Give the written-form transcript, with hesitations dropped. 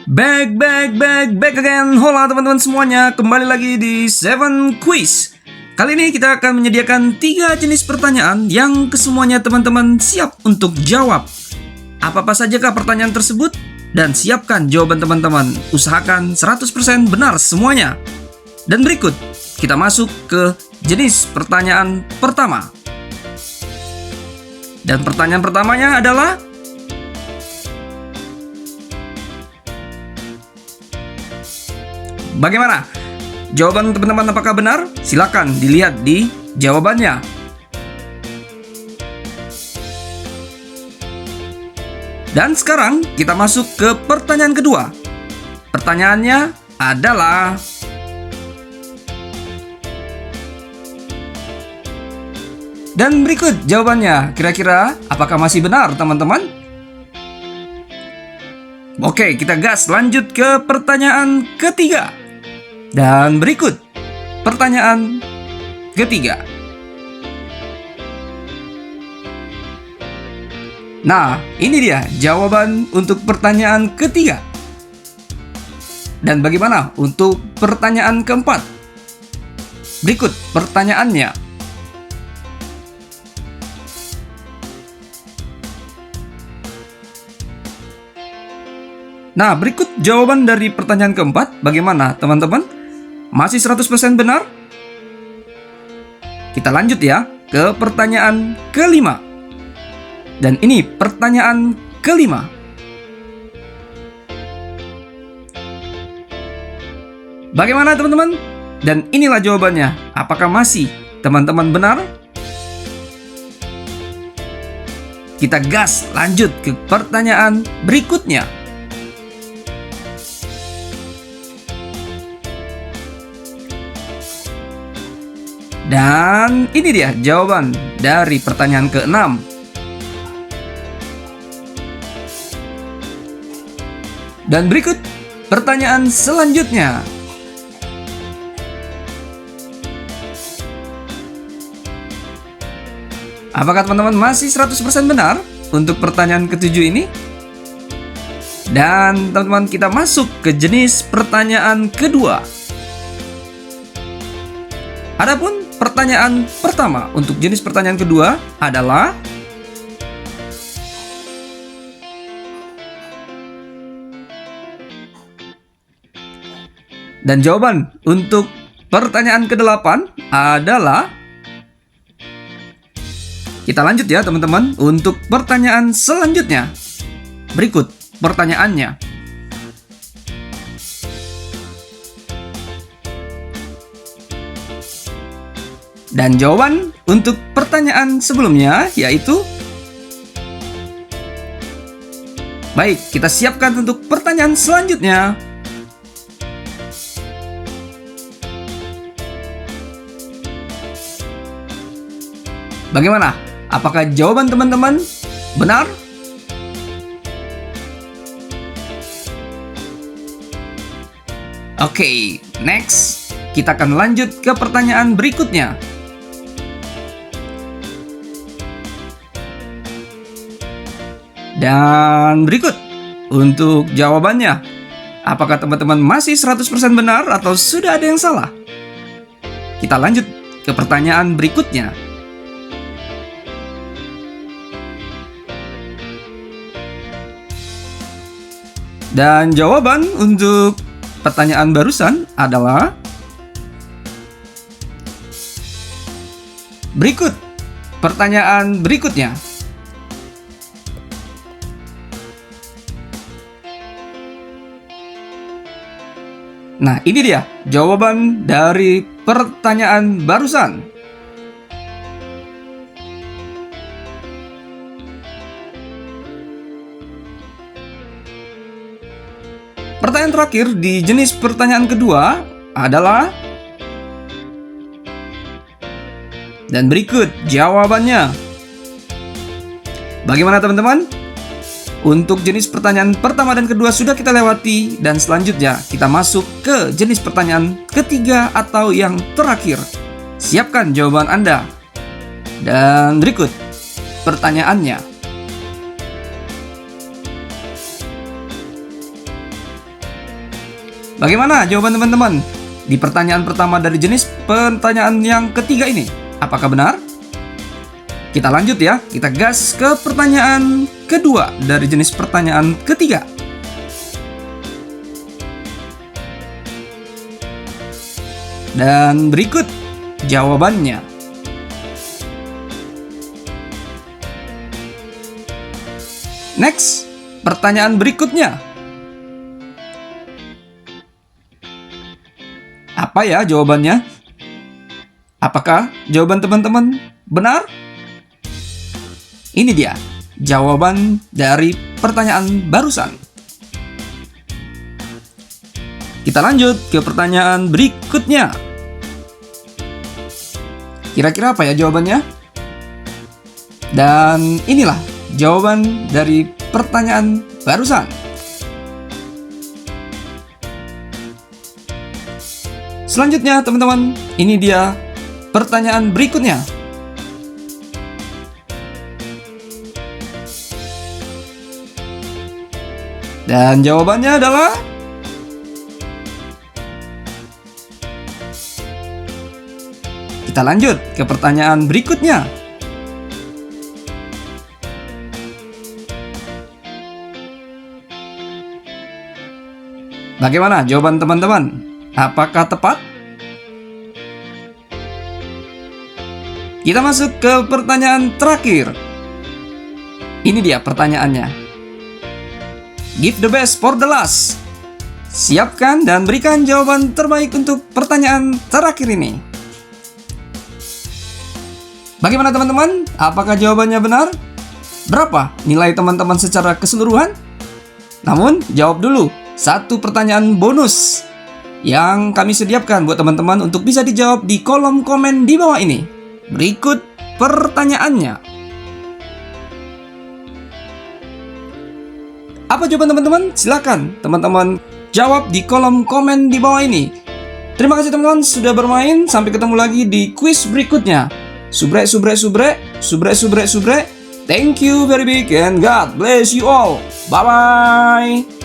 Back again. Hola teman-teman semuanya, kembali lagi di Seven Quiz. Kali ini kita akan menyediakan 3 jenis pertanyaan yang kesemuanya teman-teman siap untuk jawab. Apa-apa sajakah pertanyaan tersebut? Dan siapkan jawaban teman-teman. Usahakan 100% benar semuanya. Dan berikut, kita masuk ke jenis pertanyaan pertama. Dan pertanyaan pertamanya adalah, bagaimana? Jawaban teman-teman apakah benar? Silakan dilihat di jawabannya. Dan sekarang kita masuk ke pertanyaan kedua. Pertanyaannya adalah, dan berikut jawabannya. Kira-kira apakah masih benar teman-teman? Oke, kita gas lanjut ke pertanyaan ketiga. Dan berikut pertanyaan ketiga. Nah, ini dia jawaban untuk pertanyaan ketiga. Dan bagaimana untuk pertanyaan keempat? Berikut pertanyaannya. Nah, berikut jawaban dari pertanyaan keempat. Bagaimana teman-teman? Masih 100% benar? Kita lanjut ya ke pertanyaan kelima. Dan ini pertanyaan kelima. Bagaimana teman-teman? Dan inilah jawabannya. Apakah masih teman-teman benar? Kita gas lanjut ke pertanyaan berikutnya. Dan ini dia jawaban dari pertanyaan ke-6. Dan berikut pertanyaan selanjutnya. Apakah teman-teman masih 100% benar untuk pertanyaan ke-7 ini? Dan teman-teman, kita masuk ke jenis pertanyaan kedua. Adapun pertanyaan pertama untuk jenis pertanyaan kedua adalah, dan jawaban untuk pertanyaan ke-8 adalah, kita lanjut ya teman-teman untuk pertanyaan selanjutnya. Berikut pertanyaannya. Dan jawaban untuk pertanyaan sebelumnya yaitu, baik, kita siapkan untuk pertanyaan selanjutnya. Bagaimana? Apakah jawaban teman-teman benar? Oke, next. Kita akan lanjut ke pertanyaan berikutnya. Dan berikut untuk jawabannya. Apakah teman-teman masih 100% benar atau sudah ada yang salah? Kita lanjut ke pertanyaan berikutnya. Dan jawaban untuk pertanyaan barusan adalah, berikut pertanyaan berikutnya. Nah, ini dia jawaban dari pertanyaan barusan. Pertanyaan terakhir di jenis pertanyaan kedua adalah, dan berikut jawabannya. Bagaimana teman-teman? Untuk jenis pertanyaan pertama dan kedua sudah kita lewati, dan selanjutnya kita masuk ke jenis pertanyaan ketiga atau yang terakhir. Siapkan jawaban Anda. Dan berikut pertanyaannya. Bagaimana jawaban teman-teman di pertanyaan pertama dari jenis pertanyaan yang ketiga ini? Apakah benar? Kita lanjut ya, kita gas ke pertanyaan kedua dari jenis pertanyaan ketiga. Dan berikut jawabannya. Next, pertanyaan berikutnya. Apa ya jawabannya? Apakah jawaban teman-teman benar? Ini dia jawaban dari pertanyaan barusan. Kita lanjut ke pertanyaan berikutnya. Kira-kira apa ya jawabannya? Dan inilah jawaban dari pertanyaan barusan. Selanjutnya teman-teman, ini dia pertanyaan berikutnya. Dan jawabannya adalah kita lanjut ke pertanyaan berikutnya. Bagaimana jawaban teman-teman? Apakah tepat? Kita masuk ke pertanyaan terakhir. Ini dia pertanyaannya. Give the best for the last. Siapkan dan berikan jawaban terbaik untuk pertanyaan terakhir ini. Bagaimana teman-teman? Apakah jawabannya benar? Berapa nilai teman-teman secara keseluruhan? Namun, jawab dulu satu pertanyaan bonus yang kami sediakan buat teman-teman untuk bisa dijawab di kolom komen di bawah ini. Berikut pertanyaannya. Apa jawaban teman-teman? Silakan teman-teman jawab di kolom komen di bawah ini. Terima kasih teman-teman sudah bermain. Sampai ketemu lagi di kuis berikutnya. Subrek, subrek, subrek, subrek, subrek, subrek. Thank you very big and God bless you all. Bye-bye.